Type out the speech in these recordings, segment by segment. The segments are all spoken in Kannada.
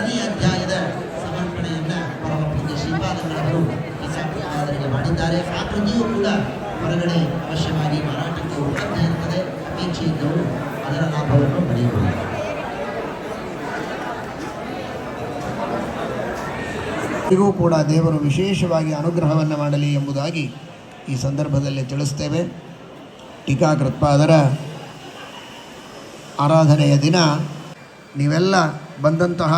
ಎರಡನೇ ಅಧ್ಯಾಯದ ಸಮರ್ಪಣೆಯನ್ನು ಪರಮ ಪೂಜ್ಯ ಶ್ರೀಪಾದಂಗಳವರು ಟೀಕಾಕೃತ್ಪಾದರಿಗೆ ಮಾಡಿದ್ದಾರೆ. ಆ ಕೃತಿಯು ಕೂಡ ಹೊರಗಡೆ ಅವಶ್ಯವಾಗಿ ಮಾರಾಟಕ್ಕೆ ಉಪಲಬ್ಧ ಇರುತ್ತದೆ. ಅಪೇಕ್ಷೆ ಇದ್ದವರು ಅದರ ಲಾಭವನ್ನು ಪಡೆಯಬಹುದು. ಇವೂ ಕೂಡ ದೇವರು ವಿಶೇಷವಾಗಿ ಅನುಗ್ರಹವನ್ನು ಮಾಡಲಿ ಎಂಬುದಾಗಿ ಈ ಸಂದರ್ಭದಲ್ಲಿ ತಿಳಿಸ್ತೇವೆ. ಟೀಕಾಕೃತ್ಪಾದರ ಆರಾಧನೆಯ ದಿನ ನೀವೆಲ್ಲ ಬಂದಂತಹ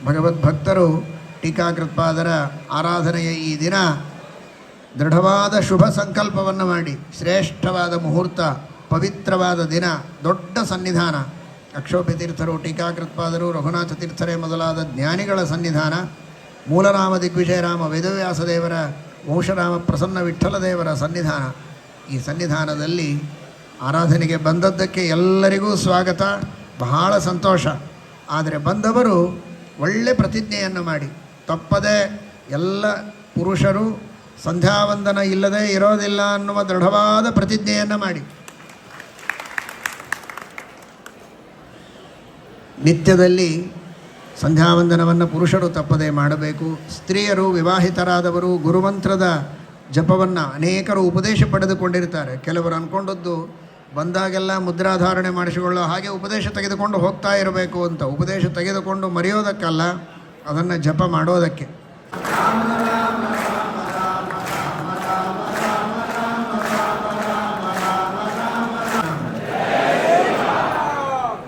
ಭಗವದ್ಭಕ್ತರು ಟೀಕಾಕೃತ್ಪಾದರ ಆರಾಧನೆಯ ಈ ದಿನ ದೃಢವಾದ ಶುಭ ಸಂಕಲ್ಪವನ್ನು ಮಾಡಿ, ಶ್ರೇಷ್ಠವಾದ ಮುಹೂರ್ತ, ಪವಿತ್ರವಾದ ದಿನ, ದೊಡ್ಡ ಸನ್ನಿಧಾನ, ಅಕ್ಷೋಭ್ಯ ತೀರ್ಥರು, ಟೀಕಾಕೃತ್ಪಾದರು, ರಘುನಾಥ ತೀರ್ಥರೇ ಮೊದಲಾದ ಜ್ಞಾನಿಗಳ ಸನ್ನಿಧಾನ, ಮೂಲರಾಮ ದಿಗ್ವಿಜಯರಾಮ ವೇದವ್ಯಾಸದೇವರ ವಂಶರಾಮ ಪ್ರಸನ್ನ ವಿಠ್ಠಲದೇವರ ಸನ್ನಿಧಾನ. ಈ ಸನ್ನಿಧಾನದಲ್ಲಿ ಆರಾಧನೆಗೆ ಬಂದದ್ದಕ್ಕೆ ಎಲ್ಲರಿಗೂ ಸ್ವಾಗತ, ಬಹಳ ಸಂತೋಷ. ಆದರೆ ಬಂದವರು ಒಳ್ಳೆ ಪ್ರತಿಜ್ಞೆಯನ್ನು ಮಾಡಿ, ತಪ್ಪದೆ ಎಲ್ಲ ಪುರುಷರು ಸಂಧ್ಯಾವಂದನ ಇಲ್ಲದೆ ಇರೋದಿಲ್ಲ ಅನ್ನುವ ದೃಢವಾದ ಪ್ರತಿಜ್ಞೆಯನ್ನು ಮಾಡಿ, ನಿತ್ಯದಲ್ಲಿ ಸಂಧ್ಯಾವಂದನವನ್ನು ಪುರುಷರು ತಪ್ಪದೆ ಮಾಡಬೇಕು. ಸ್ತ್ರೀಯರು, ವಿವಾಹಿತರಾದವರು ಗುರುಮಂತ್ರದ ಜಪವನ್ನು ಅನೇಕರು ಉಪದೇಶ ಪಡೆದುಕೊಂಡಿರ್ತಾರೆ. ಕೆಲವರು ಅಂದ್ಕೊಂಡದ್ದು ಬಂದಾಗೆಲ್ಲ ಮುದ್ರಾಧಾರಣೆ ಮಾಡಿಸಿಕೊಳ್ಳೋ ಹಾಗೆ ಉಪದೇಶ ತೆಗೆದುಕೊಂಡು ಹೋಗ್ತಾ ಇರಬೇಕು ಅಂತ. ಉಪದೇಶ ತೆಗೆದುಕೊಂಡು ಮರೆಯೋದಕ್ಕಲ್ಲ, ಅದನ್ನು ಜಪ ಮಾಡೋದಕ್ಕೆ.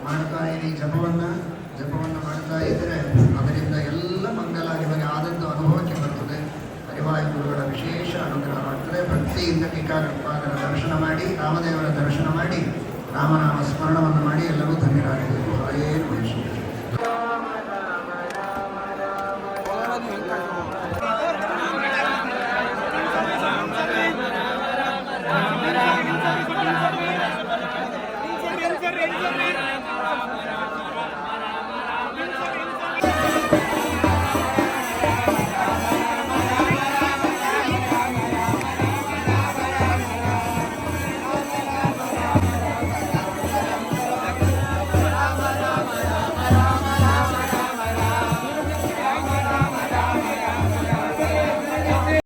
ಮಾಡ್ತಾ ಇರಿ ಜಪವನ್ನು ಮಾಡ್ತಾ ಇದ್ದರೆ ಅದರಿಂದ ಎಲ್ಲ ಮಂಗಲ ನಿಮಗೆ ಆದದ್ದು ಅನುಭವಕ್ಕೆ ಬರ್ತದೆ. ಹರಿವಾಯು ಗುರುಗಳ ವಿಶೇಷ ಅನುಗ್ರಹ ಮಾಡ್ತದೆ. ಭಕ್ತಿಯಿಂದ ಟೀಕಾಕೃತ್ಪಾದರ ದರ್ಶನ ಮಾಡಿ, ರಾಮದೇವರ ದರ್ಶನ ಮಾಡಿ, ರಾಮನಾಮ ಸ್ಮರಣವನ್ನು ಮಾಡಿ ಎಲ್ಲರೂ ಧನ್ಯರಾಗಬೇಕು. ಹರೇ ಮಹೇಶ್ವರ.